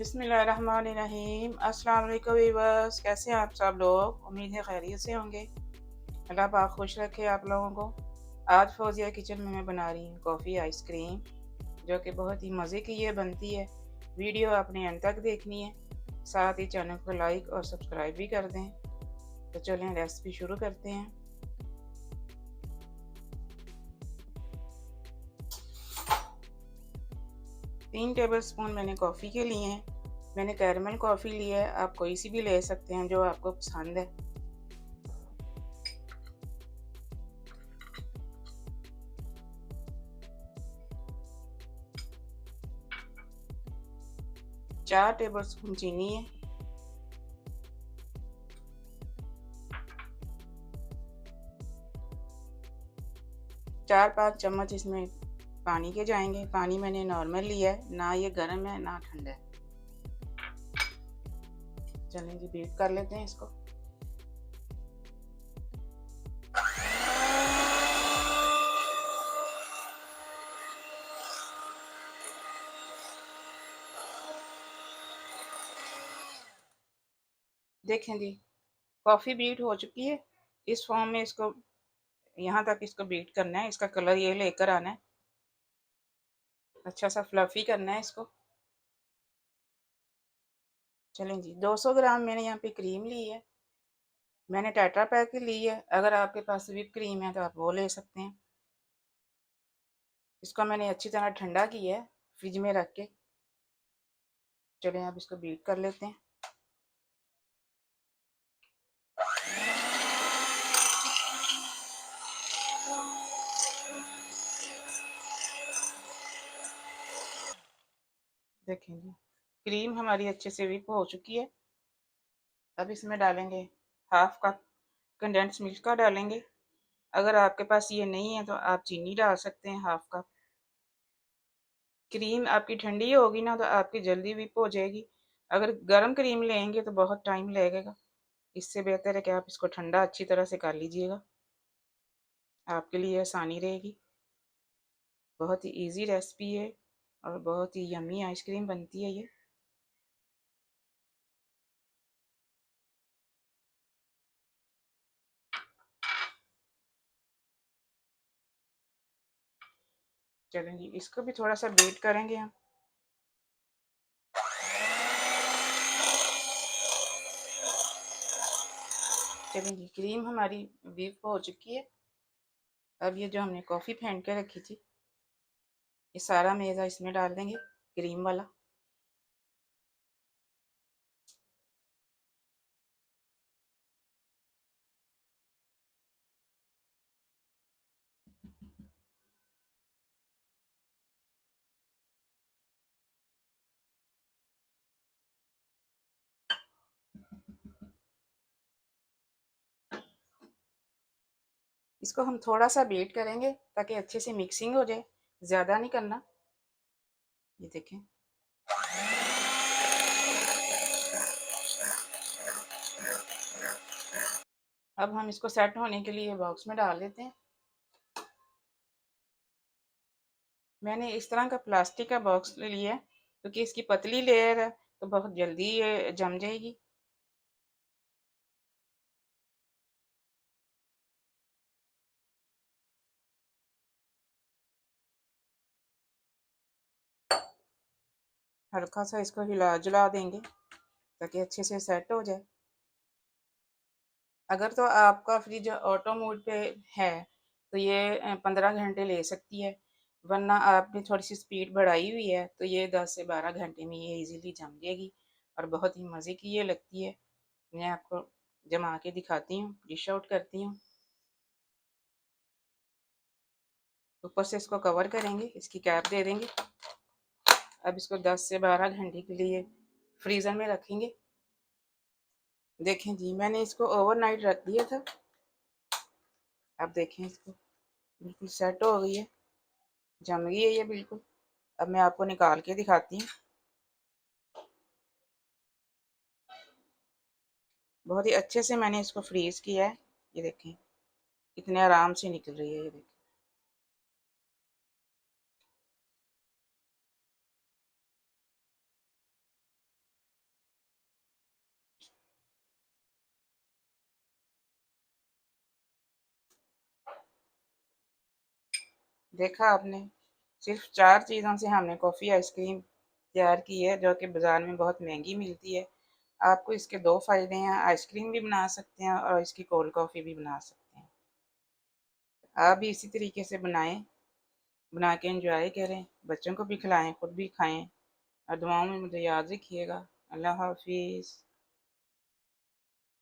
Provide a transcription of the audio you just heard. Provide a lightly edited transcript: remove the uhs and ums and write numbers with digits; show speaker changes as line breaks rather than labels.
बिस्मिल्लाहिर्रहमानिर्रहीम। अस्सलाम वालेकुम वीवर्स, कैसे हैं आप सब लोग? उम्मीद है खैरियत से होंगे। अल्लाह पाक खुश रखे आप लोगों को। आज फौजिया किचन में मैं बना रही हूँ कॉफ़ी आइसक्रीम, जो कि बहुत ही मज़े की ये बनती है। वीडियो आपने अंत तक देखनी है, साथ ही चैनल को लाइक और सब्सक्राइब भी कर दें। तो चलें रेसिपी शुरू करते हैं। तीन टेबल स्पून मैंने कॉफ़ी के लिए हैं। मैंने कैरमल कॉफ़ी ली है, आप कोई सी भी ले सकते हैं जो आपको पसंद है। चार टेबल स्पून चीनी है। चार पाँच चम्मच इसमें पानी के जाएंगे। पानी मैंने नॉर्मल लिया है, ना ये गर्म है ना ठंडा है। चलें जी, बीट कर लेते हैं इसको। देखें जी, कॉफ़ी बीट हो चुकी है। इस फॉर्म में इसको यहाँ तक इसको बीट करना है। इसका कलर ये लेकर आना है, अच्छा सा फ्लफी करना है इसको। चलें जी, 200 ग्राम मैंने यहाँ पे क्रीम ली है। मैंने टेट्रा पैक की ली है, अगर आपके पास व्हिप क्रीम है तो आप वो ले सकते हैं। इसको मैंने अच्छी तरह ठंडा किया है फ्रिज में रख के। चलें अब इसको बीट कर लेते हैं। देखें जी, क्रीम हमारी अच्छे से व्हिप हो चुकी है। अब इसमें डालेंगे हाफ कप कंडेंस मिल्क का डालेंगे। अगर आपके पास ये नहीं है तो आप चीनी डाल सकते हैं हाफ कप। क्रीम आपकी ठंडी होगी ना तो आपकी जल्दी व्हिप हो जाएगी। अगर गर्म क्रीम लेंगे तो बहुत टाइम लगेगा। इससे बेहतर है कि आप इसको ठंडा अच्छी तरह से कर लीजिएगा, आपके लिए आसानी रहेगी। बहुत ही इजी रेसिपी है और बहुत ही यम्मी आइसक्रीम बनती है ये। चलें जी, इसको भी थोड़ा सा बीट करेंगे हम। चलें जी, क्रीम हमारी व्हिप हो चुकी है। अब ये जो हमने कॉफ़ी फेंट के रखी थी, ये सारा मेज़ा इसमें डाल देंगे, क्रीम वाला। इसको हम थोड़ा सा बीट करेंगे ताकि अच्छे से मिक्सिंग हो जाए, ज़्यादा नहीं करना। ये देखें, अब हम इसको सेट होने के लिए बॉक्स में डाल देते हैं। मैंने इस तरह का प्लास्टिक का बॉक्स ले लिया है क्योंकि इसकी पतली लेयर है तो बहुत जल्दी ये जम जाएगी। हल्का सा इसको हिला जुला देंगे ताकि अच्छे से सेट हो जाए। अगर तो आपका फ्रिज ऑटो मोड पे है तो ये 15 घंटे ले सकती है, वरना आपने थोड़ी सी स्पीड बढ़ाई हुई है तो ये 10 से 12 घंटे में ये इजीली जम जाएगी और बहुत ही मज़े की ये लगती है। मैं आपको जमा के दिखाती हूँ, डिश आउट करती हूँ। ऊपर से इसको कवर करेंगे, इसकी कैप दे देंगे। अब इसको 10 से 12 घंटे के लिए फ्रीज़र में रखेंगे। देखें जी, मैंने इसको ओवरनाइट रख दिया था। अब देखें, इसको बिल्कुल सेट हो गई है, जम गई है ये बिल्कुल। अब मैं आपको निकाल के दिखाती हूँ। बहुत ही अच्छे से मैंने इसको फ्रीज़ किया है। ये देखें कितने आराम से निकल रही है, ये देखें। देखा आपने, सिर्फ 4 चीज़ों से हमने कॉफ़ी आइसक्रीम तैयार की है, जो कि बाज़ार में बहुत महंगी मिलती है। आपको इसके 2 फ़ायदे हैं, आइसक्रीम भी बना सकते हैं और इसकी कोल्ड कॉफ़ी भी बना सकते हैं। आप भी इसी तरीके से बनाएं, बना के एंजॉय करें, बच्चों को भी खिलाएं, खुद भी खाएं और दुआओं में मुझे याद रखिएगा। अल्लाह हाफिज़।